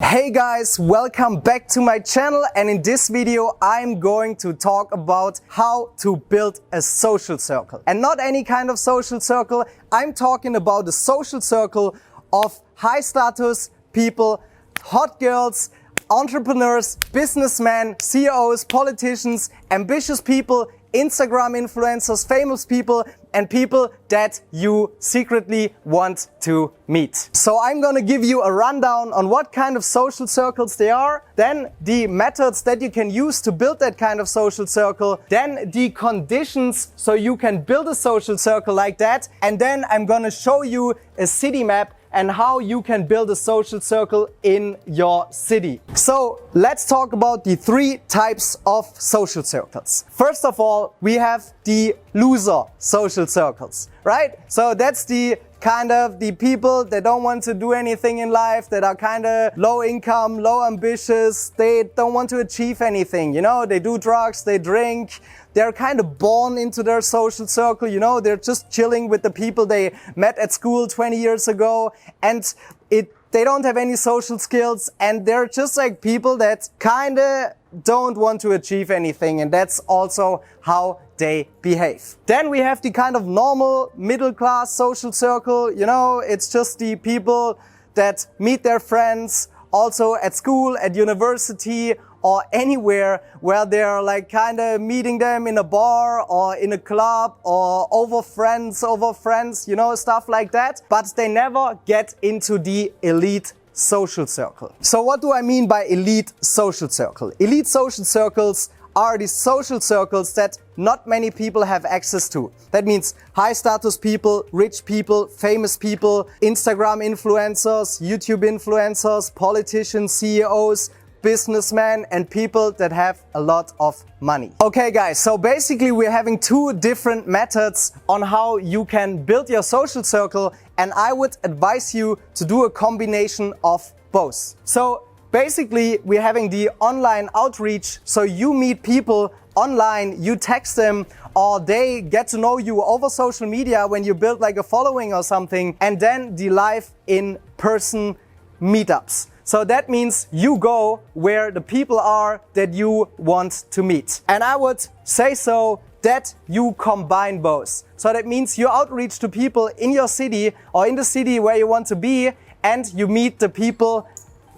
Hey guys, welcome back to my channel, and in this video I'm going to talk about how to build a social circle. And not any kind of social circle, I'm talking about a social circle of high status people, hot girls, entrepreneurs, businessmen, CEOs, politicians, ambitious people, Instagram influencers, famous people, and people that you secretly want to meet. So I'm gonna give you a rundown on what kind of social circles they are, then the methods that you can use to build that kind of social circle, then the conditions so you can build a social circle like that, and then I'm gonna show you a city map and how you can build a social circle in your city. So let's talk about the three types of social circles. First of all, we have the loser social circles, right? So that's the kind of the people that don't want to do anything in life, that are kind of low income, low ambitious, they don't want to achieve anything, you know, they do drugs, they drink, they're kind of born into their social circle, you know, they're just chilling with the people they met at school 20 years ago, and they don't have any social skills, and they're just like people that kind of don't want to achieve anything, and that's also how they behave. Then we have the kind of normal middle class social circle, you know, it's just the people that meet their friends also at school, at university, or anywhere where they're like kind of meeting them in a bar or in a club or over friends, you know, stuff like that. But they never get into the elite social circle. So what do I mean by elite social circle? Elite social circles are the social circles that not many people have access to. That means high status people, rich people, famous people, Instagram influencers, YouTube influencers, politicians, CEOs, businessmen, and people that have a lot of money. Okay guys, so basically we're having two different methods on how you can build your social circle, and I would advise you to do a combination of both. So basically we're having the online outreach, so you meet people online, you text them, or they get to know you over social media when you build like a following or something, and then the live in-person meetups. So that means you go where the people are that you want to meet. And I would say so that you combine both. So that means you outreach to people in your city or in the city where you want to be, and you meet the people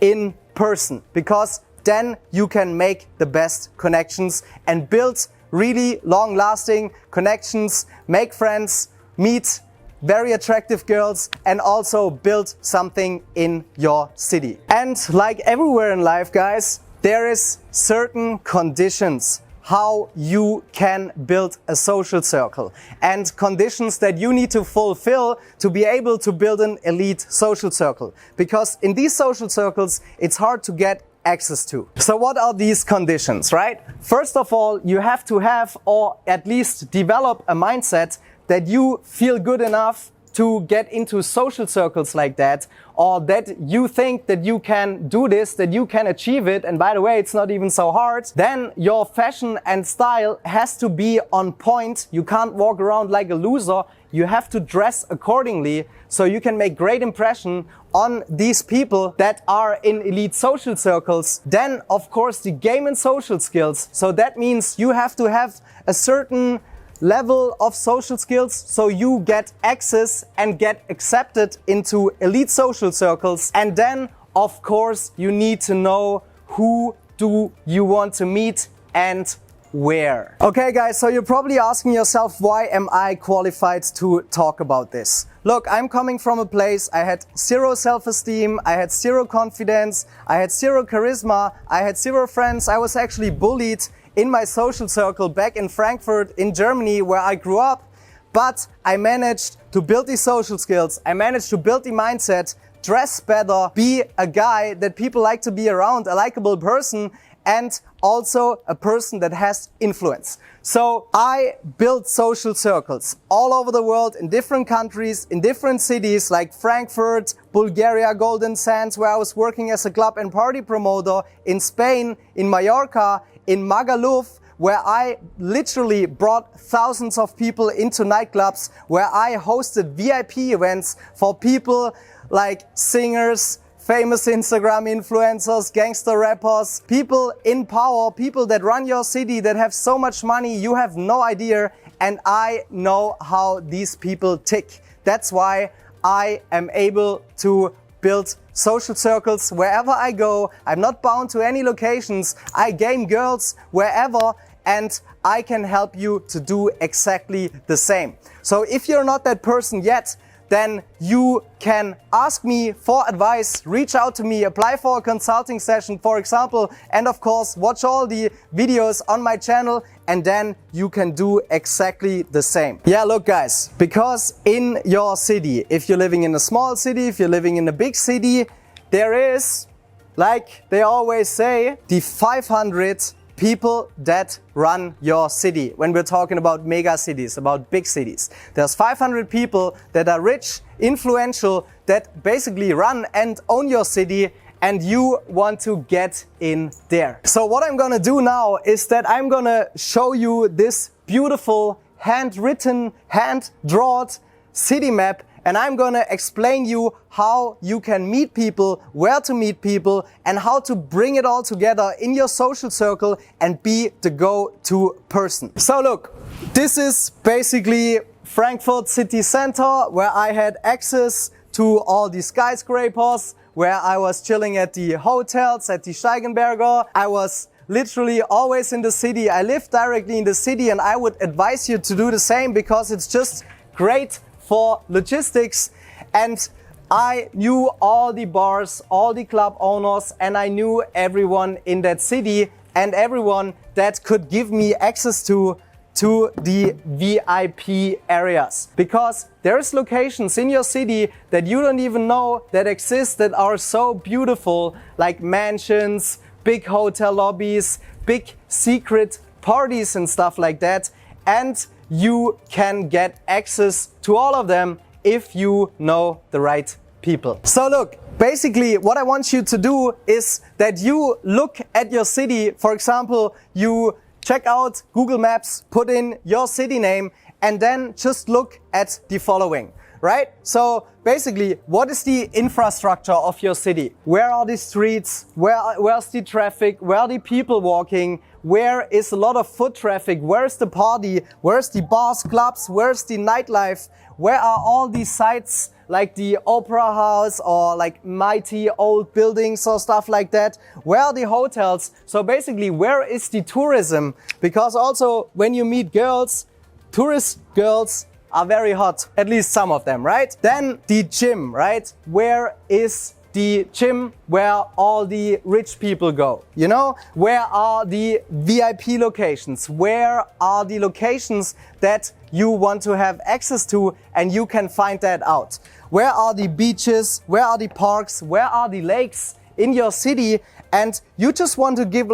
in person, because then you can make the best connections and build really long-lasting connections, make friends, meet very attractive girls, and also build something in your city. And like everywhere in life, guys, there is certain conditions how you can build a social circle, and conditions that you need to fulfill to be able to build an elite social circle. Because in these social circles, it's hard to get access to. So what are these conditions, right? First of all, you have to have, or at least develop, a mindset that you feel good enough to get into social circles like that, or that you think that you can do this, that you can achieve it, and by the way, it's not even so hard. Then your fashion and style has to be on point. You can't walk around like a loser. You have to dress accordingly so you can make great impression on these people that are in elite social circles. Then, of course, the game and social skills. So that means you have to have a certain level of social skills so you get access and get accepted into elite social circles. And then, of course, you need to know who do you want to meet and where. Okay guys, so you're probably asking yourself, why am I qualified to talk about this? Look, I'm coming from a place I had zero self-esteem, I had zero confidence, I had zero charisma, I had zero friends. I was actually bullied in my social circle back in Frankfurt in Germany, where I grew up. But I managed to build these social skills, I managed to build the mindset, dress better, be a guy that people like to be around, a likable person, and also a person that has influence. So I built social circles all over the world, in different countries, in different cities like Frankfurt, Bulgaria, Golden Sands, where I was working as a club and party promoter, in Spain, in Mallorca, in Magaluf, where I literally brought thousands of people into nightclubs, where I hosted VIP events for people like singers, famous Instagram influencers, gangster rappers, people in power, people that run your city, that have so much money, you have no idea. And I know how these people tick. That's why I am able to build social circles wherever I go. I'm not bound to any locations. I game girls wherever, and I can help you to do exactly the same. So if you're not that person yet, then you can ask me for advice, reach out to me, apply for a consulting session, for example, and of course, watch all the videos on my channel, and then you can do exactly the same. Yeah, look guys, because in your city, if you're living in a small city, if you're living in a big city, there is, like they always say, the 500 people that run your city. When we're talking about mega cities, about big cities, there's 500 people that are rich, influential, that basically run and own your city, and you want to get in there. So what I'm gonna do now is that I'm gonna show you this beautiful handwritten, hand-drawn city map, and I'm gonna explain you how you can meet people, where to meet people, and how to bring it all together in your social circle and be the go-to person. So look, this is basically Frankfurt city center, where I had access to all the skyscrapers, where I was chilling at the hotels, at the Steigenberger. I was literally always in the city. I live directly in the city, and I would advise you to do the same, because it's just great for logistics. And I knew all the bars, all the club owners, and I knew everyone in that city and everyone that could give me access to the VIP areas. Because there's locations in your city that you don't even know that exist, that are so beautiful, like mansions, big hotel lobbies, big secret parties and stuff like that. And you can get access to all of them if you know the right people. So look, basically what I want you to do is that you look at your city. For example, you check out Google Maps, put in your city name, and then just look at the following, right? So basically, what is the infrastructure of your city? Where are the streets? Where's the traffic? Where are the people walking? Where is a lot of foot traffic? Where's the party? Where's the bars, clubs? Where's the nightlife? Where are all these sites like the Opera House or like mighty old buildings or stuff like that? Where are the hotels? So basically, where is the tourism? Because also when you meet girls, tourist girls are very hot, at least some of them, right? Then the gym, right? Where is the gym where all the rich people go? You know, where are the VIP locations? Where are the locations that you want to have access to, and you can find that out? Where are the beaches? Where are the parks? Where are the lakes in your city? And you just want to get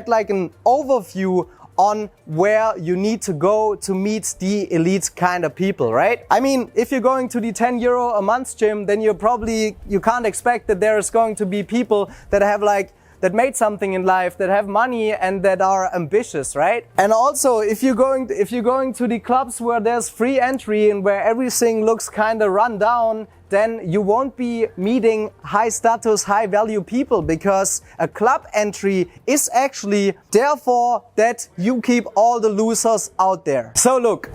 like an overview on where you need to go to meet the elite kind of people, right? I mean, if you're going to the 10 euro a month gym, then you can't expect that there is going to be people that have that made something in life, that have money and that are ambitious, right? And also, if you're going to the clubs where there's free entry and where everything looks kind of run down, then you won't be meeting high status, high value people, because a club entry is actually therefore that you keep all the losers out there. So look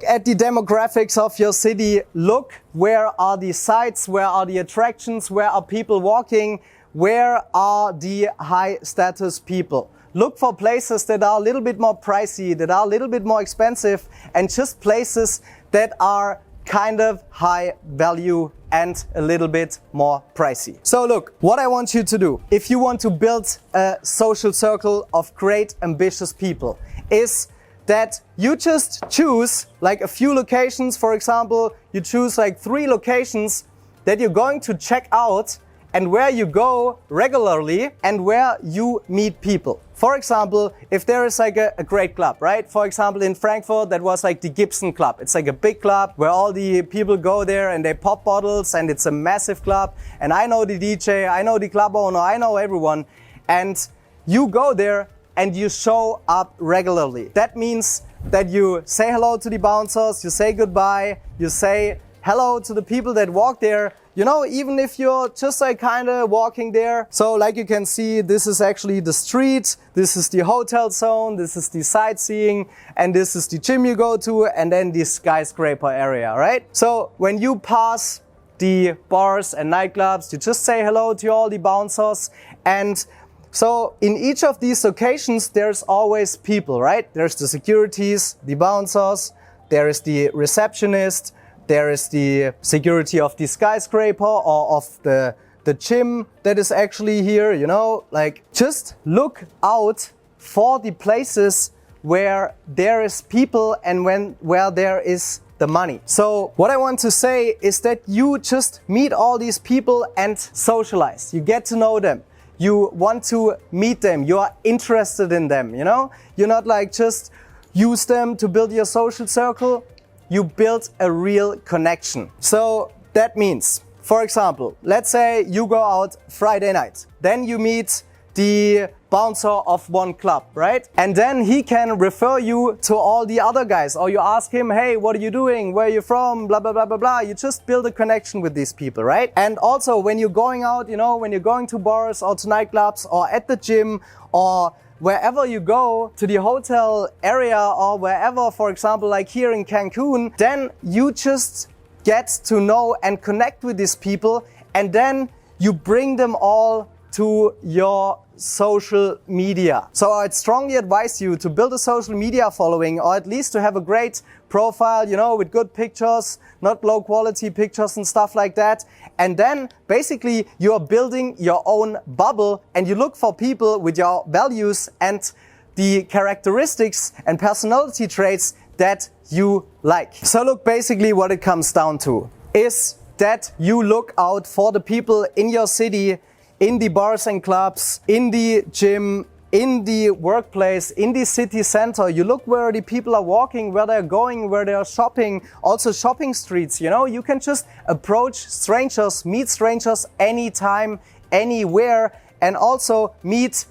at the demographics of your city. Look, where are the sites? Where are the attractions? Where are people walking? Where are the high status people? Look for places that are a little bit more pricey, that are a little bit more expensive, and just places that are kind of high value and a little bit more pricey. So look, what I want you to do, if you want to build a social circle of great ambitious people, is that you just choose like a few locations. For example, you choose like 3 locations that you're going to check out, and where you go regularly and where you meet people. For example, if there is like a great club, right? For example, in Frankfurt, that was like the Gibson Club. It's like a big club where all the people go there and they pop bottles, and it's a massive club. And I know the DJ, I know the club owner, I know everyone. And you go there and you show up regularly. That means that you say hello to the bouncers, you say goodbye, you say hello to the people that walk there, you know, even if you're just like kind of walking there. So like you can see, this is actually the street, this is the hotel zone, this is the sightseeing, and this is the gym you go to, and then the skyscraper area, right? So when you pass the bars and nightclubs, you just say hello to all the bouncers. And so in each of these locations, there's always people, right? There's the securities, the bouncers, there is the receptionist, there is the security of the skyscraper or of the gym that is actually here, you know, like just look out for the places where there is people and where there is the money. So what I want to say is that you just meet all these people and socialize. You get to know them. You want to meet them. You are interested in them, you know? You're not like just use them to build your social circle. You build a real connection. So that means, for example, let's say you go out Friday night. Then you meet the bouncer of one club, right? And then he can refer you to all the other guys, or you ask him, hey, what are you doing? Where are you from? Blah, blah, blah, blah, blah. You just build a connection with these people, right? And also when you're going out, you know, when you're going to bars or to nightclubs or at the gym or wherever you go, to the hotel area or wherever, for example, like here in Cancun, then you just get to know and connect with these people, and then you bring them all to your social media. So I'd strongly advise you to build a social media following, or at least to have a great profile, you know, with good pictures, not low quality pictures and stuff like that. And then basically you are building your own bubble, and you look for people with your values and the characteristics and personality traits that you like. So look, basically what it comes down to is that you look out for the people in your city, in the bars and clubs, in the gym, in the workplace, in the city center. You look where the people are walking, where they're going, where they're shopping, also shopping streets, you know. You can just approach strangers, meet strangers anytime, anywhere, and also meet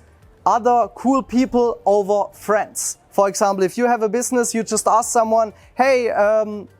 other cool people over friends. For example, if you have a business, you just ask someone, hey,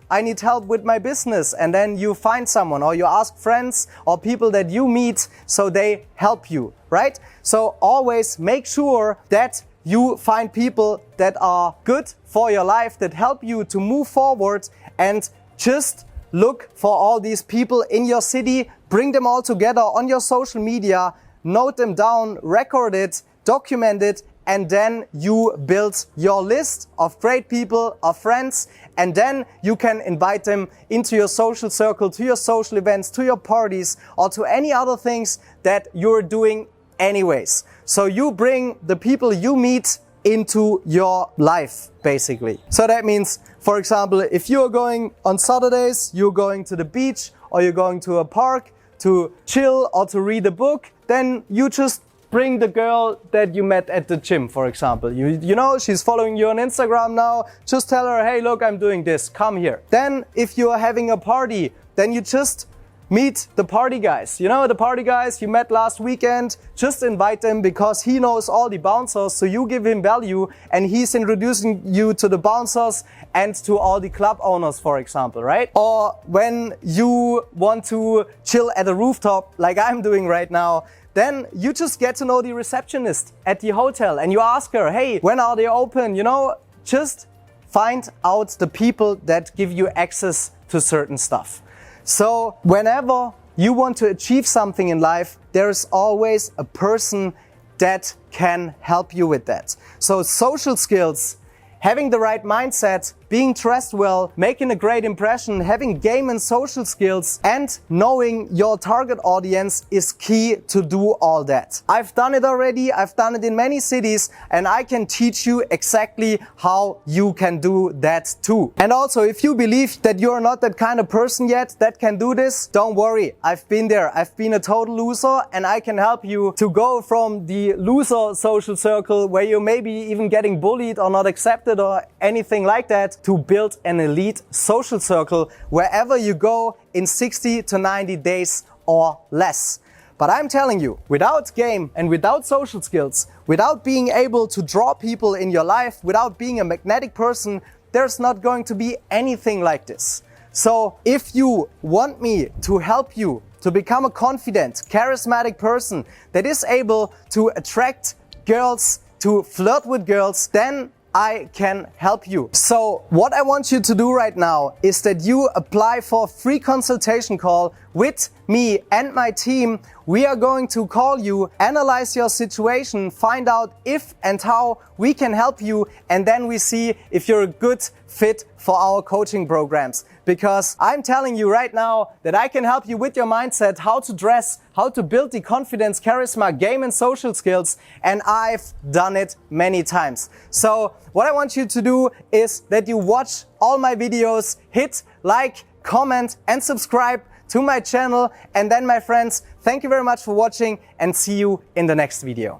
I need help with my business, and then you find someone, or you ask friends or people that you meet so they help you, right? So always make sure that you find people that are good for your life, that help you to move forward, and just look for all these people in your city, bring them all together on your social media, note them down, record it, document it, and then you build your list of great people, of friends, and then you can invite them into your social circle, to your social events, to your parties, or to any other things that you're doing anyways. So you bring the people you meet into your life, basically. So that means, for example, if you're going on Saturdays, you're going to the beach, or you're going to a park to chill or to read a book, then you just bring the girl that you met at the gym, for example. You know, she's following you on Instagram now. Just tell her, hey, look, I'm doing this. Come here. Then if you're having a party, then you just meet the party guys. You know, the party guys you met last weekend, just invite them because he knows all the bouncers. So you give him value, and he's introducing you to the bouncers and to all the club owners, for example, right? Or when you want to chill at a rooftop like I'm doing right now, then you just get to know the receptionist at the hotel, and you ask her, hey, when are they open? You know, just find out the people that give you access to certain stuff. So whenever you want to achieve something in life, there is always a person that can help you with that. So social skills, having the right mindset, being dressed well, making a great impression, having game and social skills, and knowing your target audience is key to do all that. I've done it already, I've done it in many cities, and I can teach you exactly how you can do that too. And also, if you believe that you're not that kind of person yet that can do this, don't worry, I've been there. I've been a total loser, and I can help you to go from the loser social circle where you're maybe even getting bullied or not accepted or anything like that, to build an elite social circle wherever you go in 60 to 90 days or less. But I'm telling you, without game and without social skills, without being able to draw people in your life, without being a magnetic person, there's not going to be anything like this. So if you want me to help you to become a confident, charismatic person that is able to attract girls, to flirt with girls, then I can help you. So what I want you to do right now is that you apply for a free consultation call with me and my team. We are going to call you, analyze your situation, find out if and how we can help you, and then we see if you're a good fit for our coaching programs. Because I'm telling you right now that I can help you with your mindset, how to dress, how to build the confidence, charisma, game and social skills, and I've done it many times. So what I want you to do is that you watch all my videos, hit like, comment and subscribe to my channel, and then my friends, thank you very much for watching and see you in the next video.